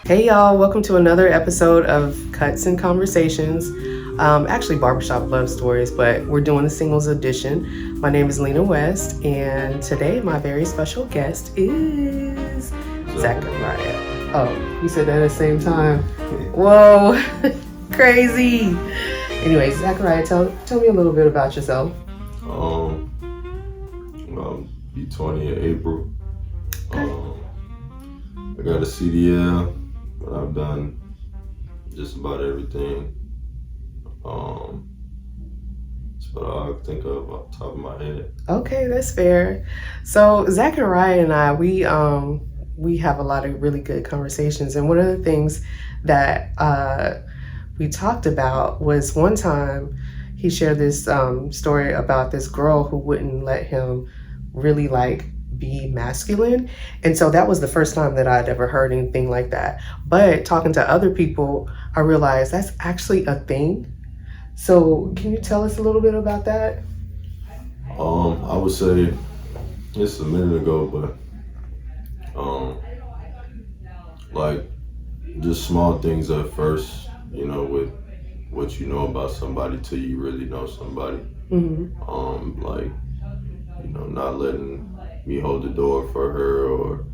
Hey y'all, welcome to another episode of Cuts and Conversations. Actually, Barbershop Love Stories, but we're doing the singles edition. My name is Lena West, and today my very special guest is Zachariah. Oh, you said that at the same time. Whoa, crazy. Anyway, Zachariah, tell me a little bit about yourself. I'll be 20 in April. I got a CDL, but I've done just about everything. That's what I think of off the top of my head. Okay, that's fair. So Zachariah and I, we have a lot of really good conversations, and one of the things that we talked about was one time he shared this story about this girl who wouldn't let him really be masculine. And so that was the first time that I'd ever heard anything like that. But talking to other people, I realized that's actually a thing. So can you tell us a little bit about that? I would say it's a minute ago, but just small things at first, with what you know about somebody till you really know somebody. Mm-hmm. Not letting me hold the door for her, or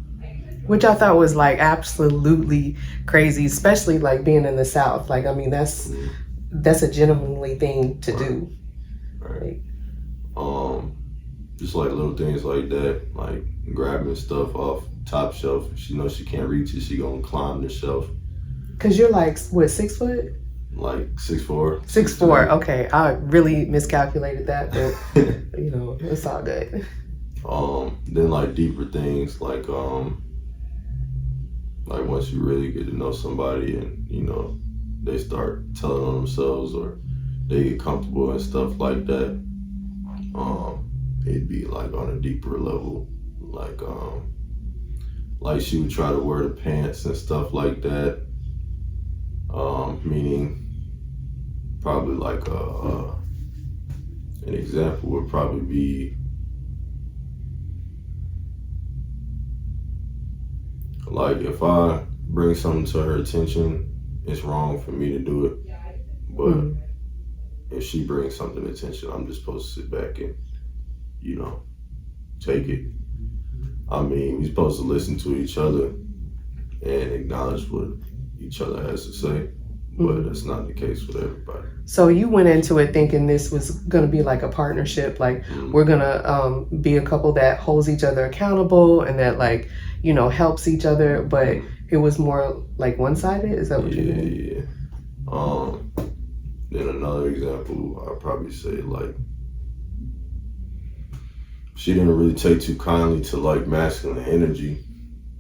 which I thought was absolutely crazy, especially being in the South. That's a gentlemanly thing to do. Right. Just little things like that, like grabbing stuff off top shelf. She knows she can't reach it, she gonna climb the shelf. Cause you're what, 6 foot? 6'4". 6'4". Okay, I really miscalculated that, but it's all good. Then deeper things like once you really get to know somebody and they start telling on themselves or they get comfortable and stuff like that, it'd be on a deeper level, she would try to wear the pants and stuff like that, meaning probably an example would probably be if I bring something to her attention, it's wrong for me to do it. But if she brings something to attention, I'm just supposed to sit back and, take it. I mean, we're supposed to listen to each other and acknowledge what each other has to say, but that's not the case with everybody. So you went into it thinking this was going to be a partnership, we're going to be a couple that holds each other accountable and that helps each other, but it was more one-sided? Is that what you mean? Yeah. Then another example, I'd probably say she didn't really take too kindly to masculine energy.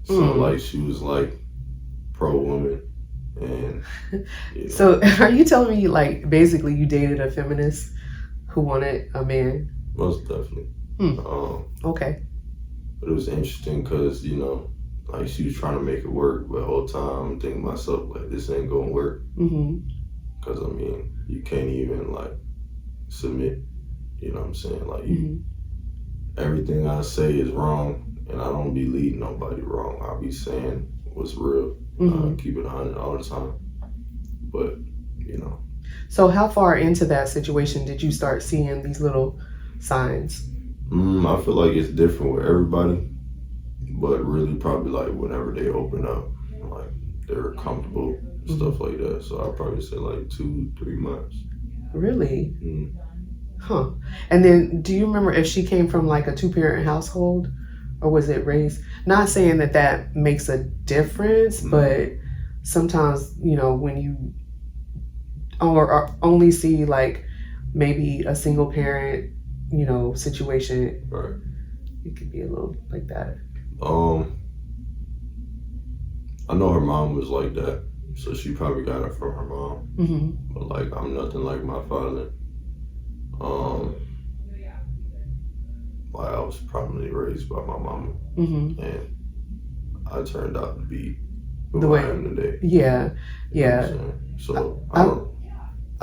So she was pro-woman. And So are you telling me basically you dated a feminist who wanted a man? Most definitely. Okay. But it was interesting because she was trying to make it work, but the whole time I'm thinking to myself this ain't gonna work. Because you can't even submit. You know what I'm saying? Everything I say is wrong, and I don't be leading nobody wrong. I'll be saying what's real. Keep it 100 all the time. But So how far into that situation did you start seeing these little signs? I feel like it's different with everybody, but really probably whenever they open up, they're comfortable, stuff like that. So I'll probably say 2-3 months. Really? Huh. And then do you remember if she came from a 2-parent household, or was it raised? Not saying that makes a difference, but sometimes, when you or only see maybe a single parent, situation, right, it could be a little like that. I know her mom was like that, so she probably got it from her mom. But I'm nothing like my father. I was probably raised by my mama, and I turned out to be who I am today. Yeah. So I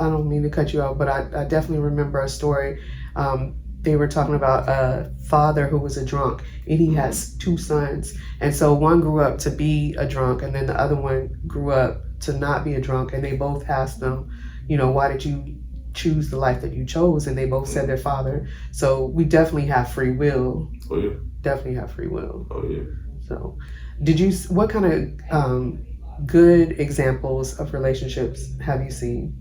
don't mean to cut you out, but I definitely remember a story. they were talking about a father who was a drunk, and he has two sons, and so one grew up to be a drunk, and then the other one grew up to not be a drunk, and they both asked them, why did you choose the life that you chose? And they both said their father. So we definitely have free will. Oh yeah. Definitely have free will. Oh yeah. So, what kind of good examples of relationships have you seen?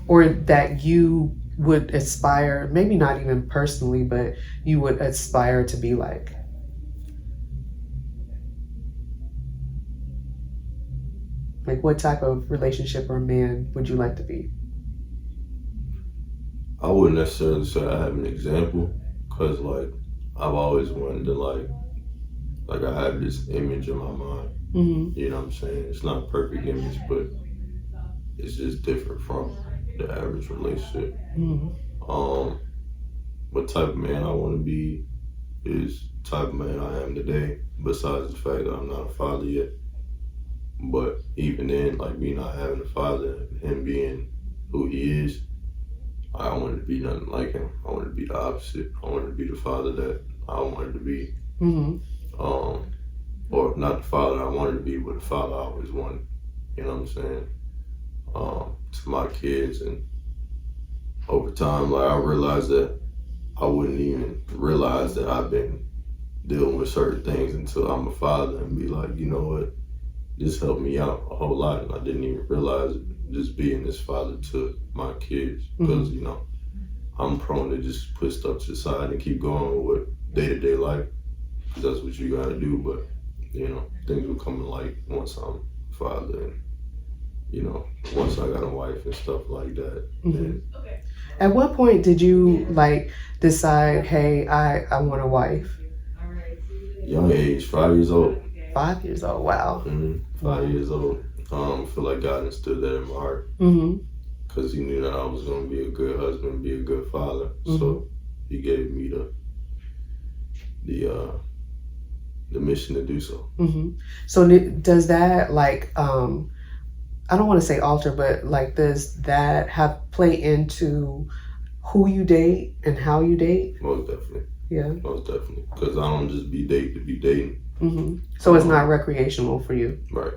Or that you would aspire, maybe not even personally, but you would aspire to be like? Like, what type of relationship or man would you like to be? I wouldn't necessarily say I have an example, because like I've always wanted to like I have this image in my mind. Mm-hmm. You know what I'm saying? It's not a perfect image, but it's just different from the average relationship. Mm-hmm. What type of man I want to be is the type of man I am today, besides the fact that I'm not a father yet. But even then, like me not having a father, him being who he is, I don't want to be nothing like him. I want to be the opposite. I want to be the father that I wanted to be. Mm-hmm. Or not the father I wanted to be, but the father I always wanted. You know what I'm saying? To my kids, and over time, like I realized that I wouldn't even realize that I've been dealing with certain things until I'm a father and be like, you know what? This helped me out a whole lot, and I didn't even realize it, just being this father to my kids, because I'm prone to just put stuff to the side and keep going with day-to-day life, because that's what you gotta do. But things will come to light once I'm a father, and once I got a wife and stuff like that. Mm-hmm. At what point did you decide, hey, I want a wife? Young age, 5 years old. 5 years old, wow. 5 years old. I feel like God instilled that in my heart. Because he knew that I was going to be a good husband, be a good father. So he gave me the mission to do so. So does that I don't want to say alter, but does that play into who you date and how you date? Most definitely. Yeah. Most definitely. Because I don't just be dating to be dating. So it's not recreational for you. Right.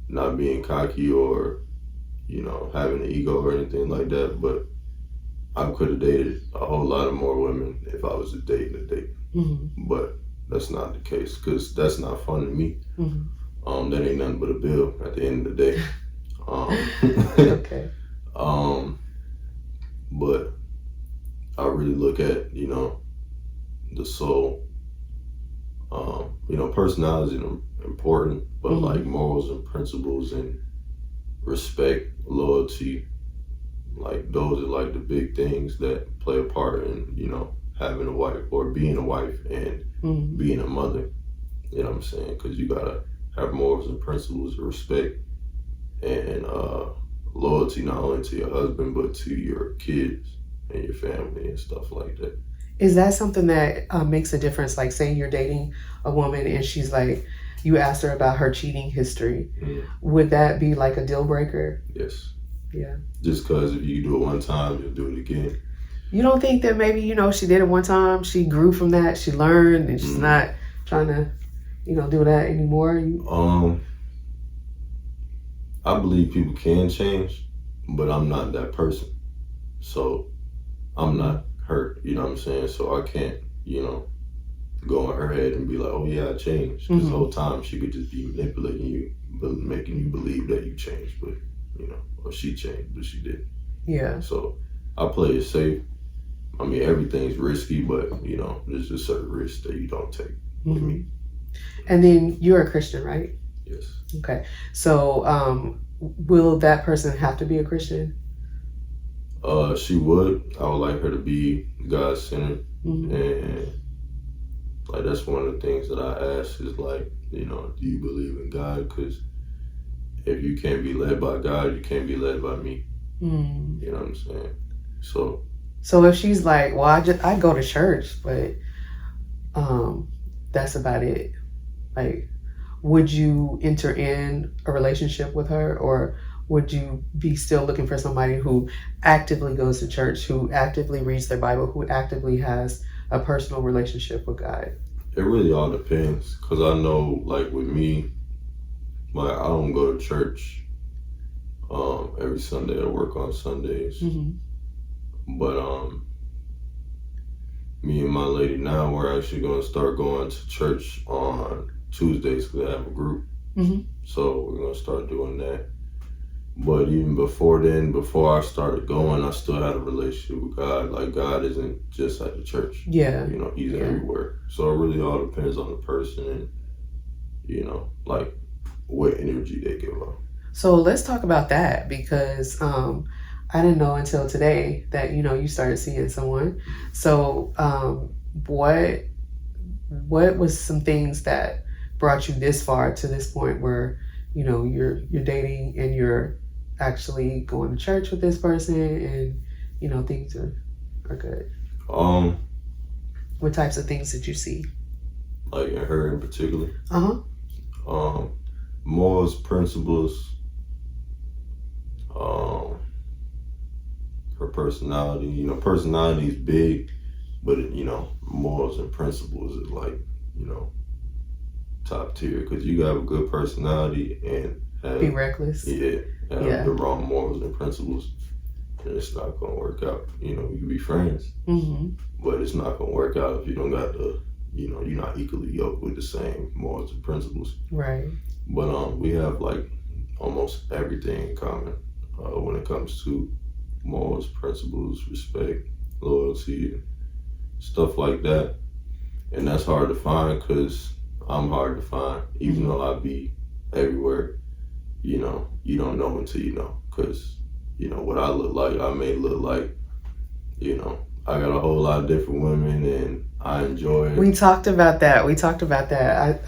Not being cocky or, having an ego or anything like that, but I could have dated a whole lot of more women if I was a date. But that's not the case, because that's not fun to me. That ain't nothing but a bill at the end of the day. Okay. But I really look at, the soul. Personality is important, but like morals and principles and respect, loyalty, like those are like the big things that play a part in, having a wife or being a wife and being a mother. You know what I'm saying? Because you gotta have morals and principles, respect, and loyalty, not only to your husband, but to your kids and your family and stuff like that. Is that something that makes a difference? Like, say you're dating a woman and she's like, you asked her about her cheating history. Would that be like a deal breaker? Yes. Yeah. Just because if you do it one time, you'll do it again. You don't think that maybe, she did it one time, she grew from that, she learned, and she's not trying to, do that anymore? I believe people can change, but I'm not that person. So I'm not her, you know what I'm saying? So I can't, go in her head and be like, oh yeah, I changed. This whole time she could just be manipulating you, but making you believe that you changed, but, or she changed, but she didn't. Yeah. So I play it safe. I mean, everything's risky, but, there's just certain risks that you don't take with me. And then you're a Christian, right? Yes. Okay. So will that person have to be a Christian? She would. I would like her to be God-centered. And that's one of the things that I ask is do you believe in God? Because if you can't be led by God, you can't be led by me. You know what I'm saying? So if she's like, well, I go to church, but that's about it. Like, would you enter in a relationship with her, or would you be still looking for somebody who actively goes to church, who actively reads their Bible, who actively has a personal relationship with God? It really all depends, because I know, like, with me, like, I don't go to church every Sunday. I work on Sundays. But me and my lady now, we're actually going to start going to church on Tuesdays because I have a group. So we're going to start doing that. But even before then, before I started going, I still had a relationship with God. Like, God isn't just at the church. Yeah. You know, He's everywhere. So it really all depends on the person and, you know, like, what energy they give off. So let's talk about that, because I didn't know until today that, you know, you started seeing someone. So what was some things that brought you this far to this point where, you know, you're dating and you're actually going to church with this person and, you know, things are good? What types of things did you see? Like in her in particular? Uh-huh. Morals, principles, her personality. You know, personality is big, but you know, morals and principles is like, you know, top tier, because you have a good personality and be reckless. Have the wrong morals and principles, and it's not gonna work out. You know, you can be friends, but it's not gonna work out if you don't got the, you know, you're not equally yoked with the same morals and principles. Right. But we have like almost everything in common when it comes to morals, principles, respect, loyalty, stuff like that. And that's hard to find, because I'm hard to find, even though I be everywhere. You know, you don't know until you know, because, you know, what I look like, I may look like, you know, I got a whole lot of different women and I enjoy it. We talked about that.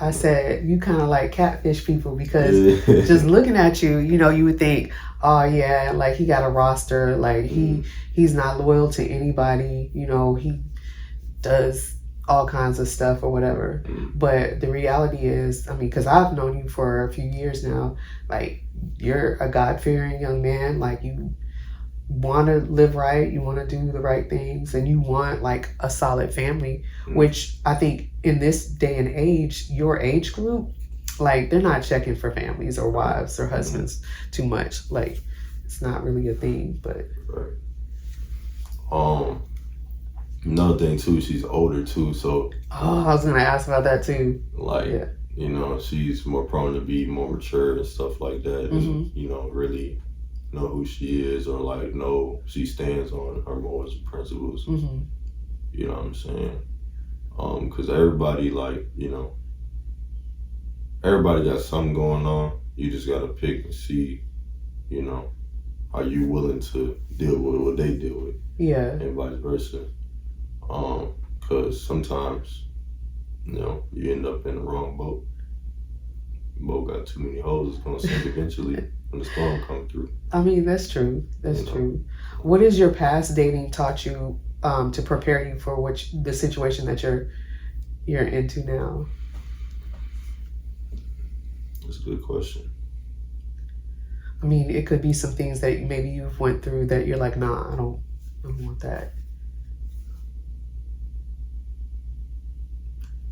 I said you kind of like catfish people, because just looking at you, you know, you would think, oh yeah, like he got a roster, like he's not loyal to anybody, you know, he does all kinds of stuff or whatever. But the reality is, I mean, because I've known you for a few years now, like you're a God-fearing young man, like you want to live right, you want to do the right things, and you want like a solid family, which I think in this day and age, your age group, like they're not checking for families or wives or husbands too much. Like it's not really a thing. But another thing too, she's older too, so I was gonna ask about that too. Like, you know, she's more prone to be more mature and stuff like that, and you know, really know who she is, or like know she stands on her morals and principles. You know what I'm saying? Because everybody, like, you know, everybody got something going on. You just gotta pick and see, you know, are you willing to deal with what they deal with? And vice versa. Because sometimes, you know, you end up in the wrong boat. The boat got too many holes, it's gonna sink eventually when the storm comes through. I mean, that's true. That's true. What has your past dating taught you to prepare you for the situation that you're into now? That's a good question. I mean, it could be some things that maybe you've went through that you're like, nah, I don't want that.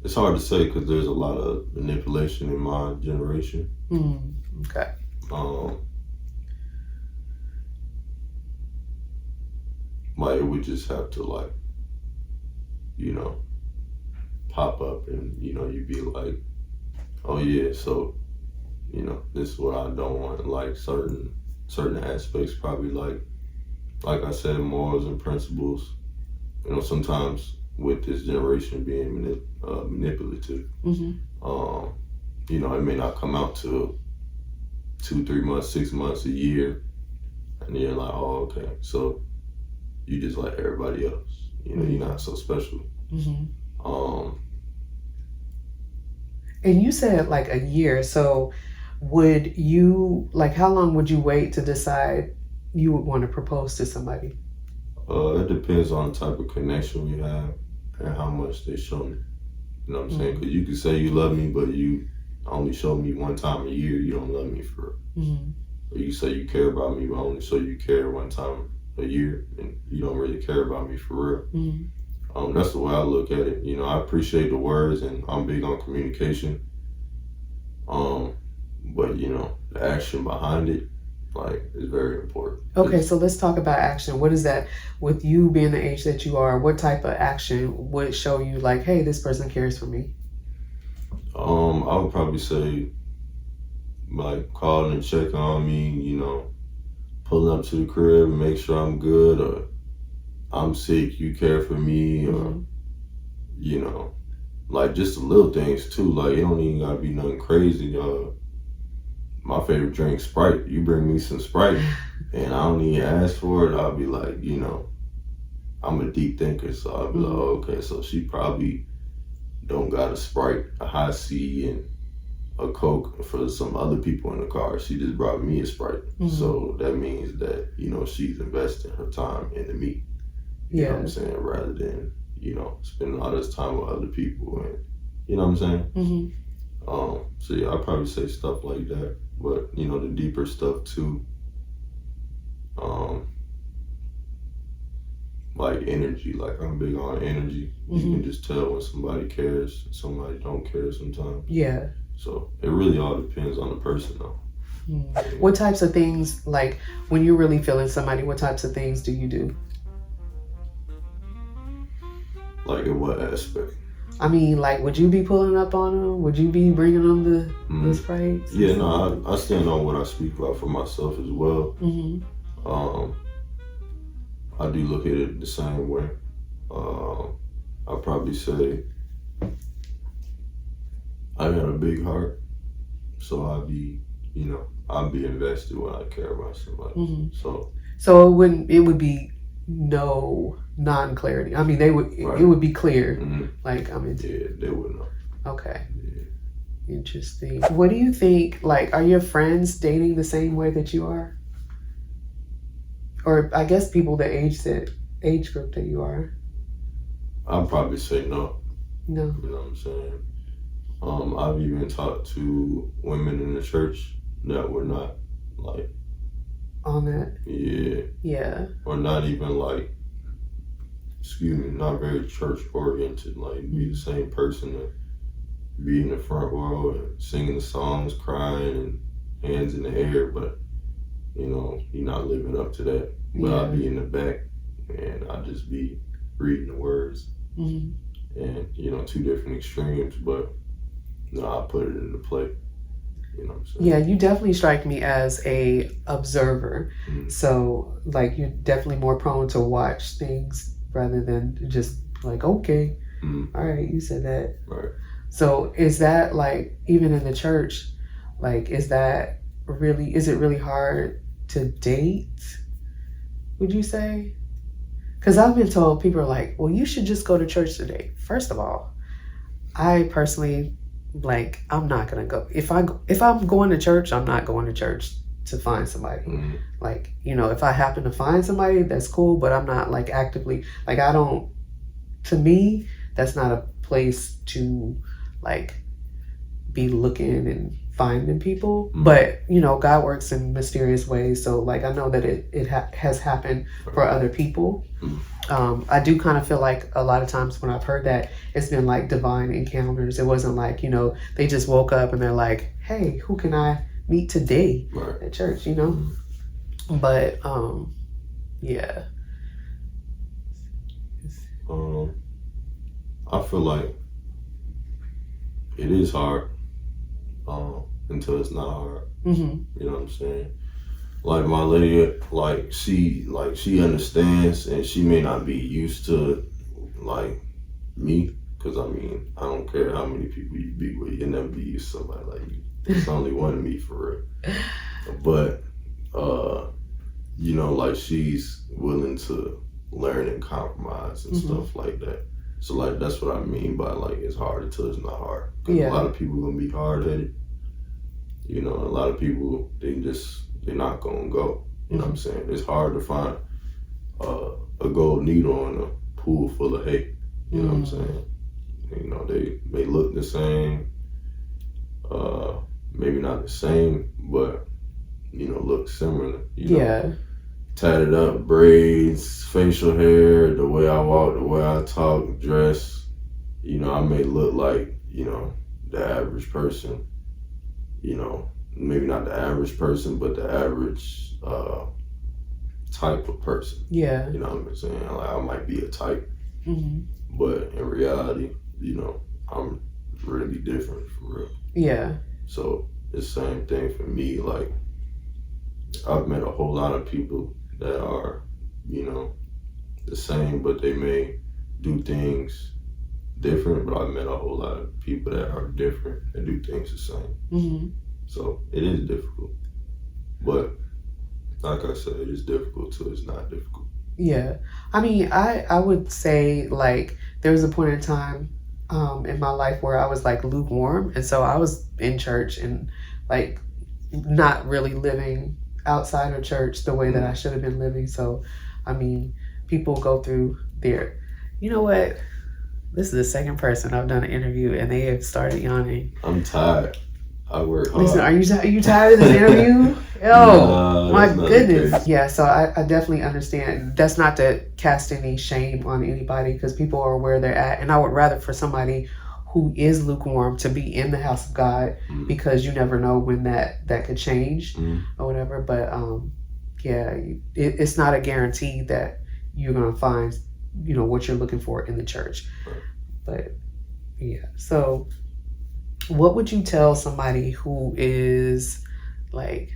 It's hard to say, because there's a lot of manipulation in my generation. Okay. Like, it would just have to, like, you know, pop up, and, you know, you'd be like, oh yeah, so, you know, this is what I don't want. Like certain aspects, probably like I said, morals and principles. You know, sometimes with this generation being manipulative, you know, it may not come out till 2-3 months, 6 months, a year, and you're like, oh, okay, so you just like everybody else. You know, you're not so special. And you said like a year, so would you, like, how long would you wait to decide you would want to propose to somebody? It depends on the type of connection you have and how much they show me. You know what I'm saying? Because you can say you love me, but you only show me one time a year. You don't love me for real. You say you care about me, but only so you care one time a year, and you don't really care about me for real. Mm-hmm. That's the way I look at it. I appreciate the words, and I'm big on communication. But the action behind it, is very important. Okay, so let's talk about action. What is that, with you being the age that you are, what type of action would show you like, hey, this person cares for me? I would probably say calling and checking on me, pulling up to the crib and make sure I'm good, or I'm sick, you care for me, or just the little things too. It don't even gotta be nothing crazy. My favorite drink, Sprite. You bring me some Sprite, and I don't even ask for it. I'll be like, I'm a deep thinker, so I'll be like, oh, okay, so she probably don't got a Sprite, a high C, and a Coke for some other people in the car. She just brought me a Sprite. So that means that, she's investing her time into me. You know what I'm saying? Rather than, spending all this time with other people, and you know what I'm saying? So yeah, I'd probably say stuff like that. But, the deeper stuff too, energy. I'm big on energy. You can just tell when somebody cares and somebody don't care sometimes. Yeah. So it really all depends on the person though. What types of things, when you're really feeling somebody, what types of things do you do? In what aspect? I mean, would you be pulling up on them? Would you be bringing them the Sprites? Yeah, no, I stand on what I speak about for myself as well. I do look at it the same way. I'd probably say I got a big heart, so I'd be invested when I care about somebody. So it would be no non-clarity. I mean, it would be clear. Yeah, they would know. Okay. Yeah. Interesting. What do you think? Are your friends dating the same way that you are? Or I guess people the age group that you are? I'd probably say no. No. You know what I'm saying? I've even talked to women in the church that were not on that. Yeah. Yeah. Or not even not very church oriented. Be the same person that be in the front row and singing the songs, crying and hands in the air, but you're not living up to that. But I'll be in the back and I'll just be reading the words. And two different extremes, but I put it into play. You know what I'm saying? Yeah, you definitely strike me as a observer. So you're definitely more prone to watch things rather than just okay, all right, you said that. Right. So is that even in the church, is it really hard to date, would you say? Because I've been told, people are like, well, you should just go to church today. First of all, I personally, I'm not gonna go. If I'm going to church, I'm not going to church to find somebody. If I happen to find somebody, that's cool, but I'm not actively, I don't, to me, that's not a place to be looking and finding people. But God works in mysterious ways, so I know that it has happened for other people. I do kind of feel a lot of times when I've heard that, it's been divine encounters. It wasn't they just woke up and they're like, hey, who can I meet today at church, But yeah. I feel it is hard until it's not hard. You know what I'm saying? My lady, she understands, and she may not be used to me, because I don't care how many people you be with, you'll never be used to somebody like me. There's only one of me for real. But she's willing to learn and compromise and stuff like that. So that's what I mean by it's hard until it's not hard. Because a lot of people gonna be hard headed. A lot of people, they're not gonna go. You know what I'm saying? It's hard to find a gold needle in a pool full of hay. You know what I'm saying? They look the same. Maybe not the same, but look similar. You know, Yeah. tatted up, braids, facial hair, the way I walk, the way I talk, dress. I may look like, the average person, maybe not the average person, but the average type of person. Yeah. You know what I'm saying? Like, I might be a type, Mm-hmm. but in reality, I'm really different for real. Yeah. So it's the same thing for me. Like, I've met a whole lot of people that are, the same, but they may do things different. But I've met a whole lot of people that are different and do things the same. Mm-hmm. So it is difficult. But like I said, it's difficult till it's not difficult. Yeah. I mean, I would say, like, there was a point in time in my life where I was like lukewarm. And so I was in church and like not really living outside of church the way that I should have been living. So, I mean, people go through their, you know what? This is the second person I've done an interview and they have started yawning. I'm tired. I work hard. Listen, are you tired of this interview? Oh, my goodness. Yeah, so I definitely understand. That's not to cast any shame on anybody because people are where they're at. And I would rather for somebody who is lukewarm to be in the house of God because you never know when that could change or whatever. But yeah, it's not a guarantee that you're going to find, what you're looking for in the church. Right. But yeah, so what would you tell somebody who is like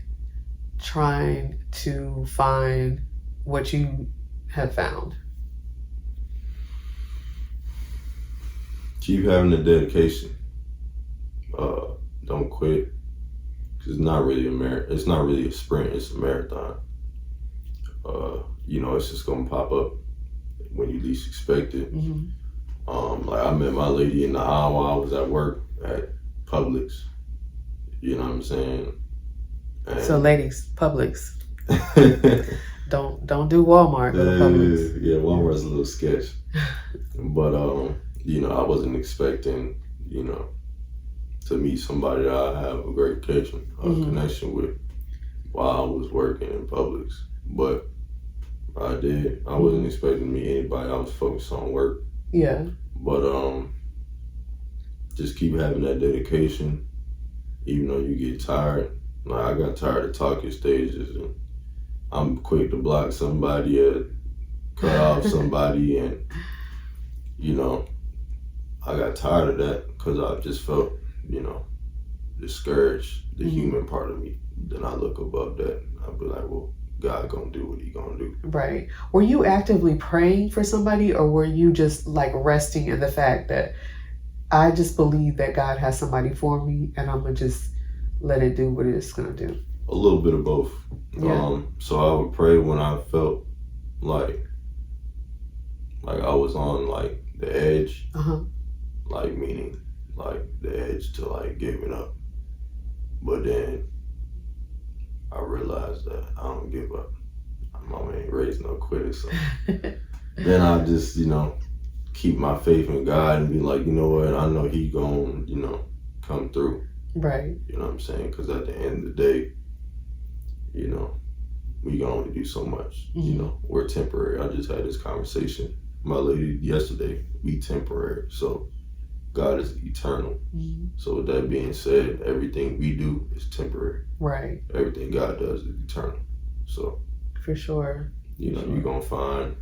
trying to find what you have found? Keep having the dedication. Don't quit. Cause it's not really it's not really a sprint. It's a marathon. It's just gonna pop up when you least expect it. Mm-hmm. Like I met my lady in the aisle while I was at work at Publix. You know what I'm saying? And So ladies, Publix. Don't do Walmart. Go to Publix. Yeah, Walmart's a little sketch. But I wasn't expecting, to meet somebody that I have a great connection with while I was working in Publix. But I did. I wasn't expecting to meet anybody. I was focused on work. Yeah. But just keep having that dedication, even though you get tired. Like I got tired of talking stages, and I'm quick to block somebody or cut off somebody, and I got tired of that because I just felt, discouraged. The human part of me. Then I look above that. I'll be like, well, God gonna do what He gonna do. Right. Were you actively praying for somebody, or were you just like resting in the fact that I just believe that God has somebody for me, and I'm gonna just let it do what it's gonna do? A little bit of both. Yeah. So I would pray when I felt like I was on like the edge, like meaning like the edge to like giving up. But then I realized that I don't give up. My mama ain't raised no quitter, so then I just keep my faith in God and be like, you know what, I know He gon' come through. Right. You know what I'm saying? Because at the end of the day, we can only do so much. We're temporary. I just had this conversation with my lady yesterday. We temporary. So God is eternal. So with that being said, everything we do is temporary. Right. Everything God does is eternal. So for sure. You're going to find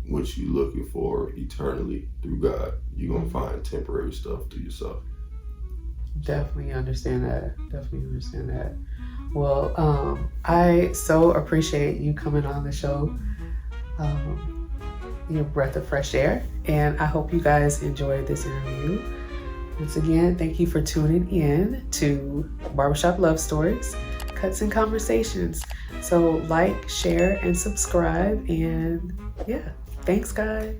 what you're looking for eternally through God. You're going to find temporary stuff through yourself. Definitely understand that. Well, I so appreciate you coming on the show. Your breath of fresh air, and I hope you guys enjoyed this interview. Once again, thank you for tuning in to Barbershop Love Stories, Cuts and Conversations. So like, share, and subscribe, and yeah, thanks guys.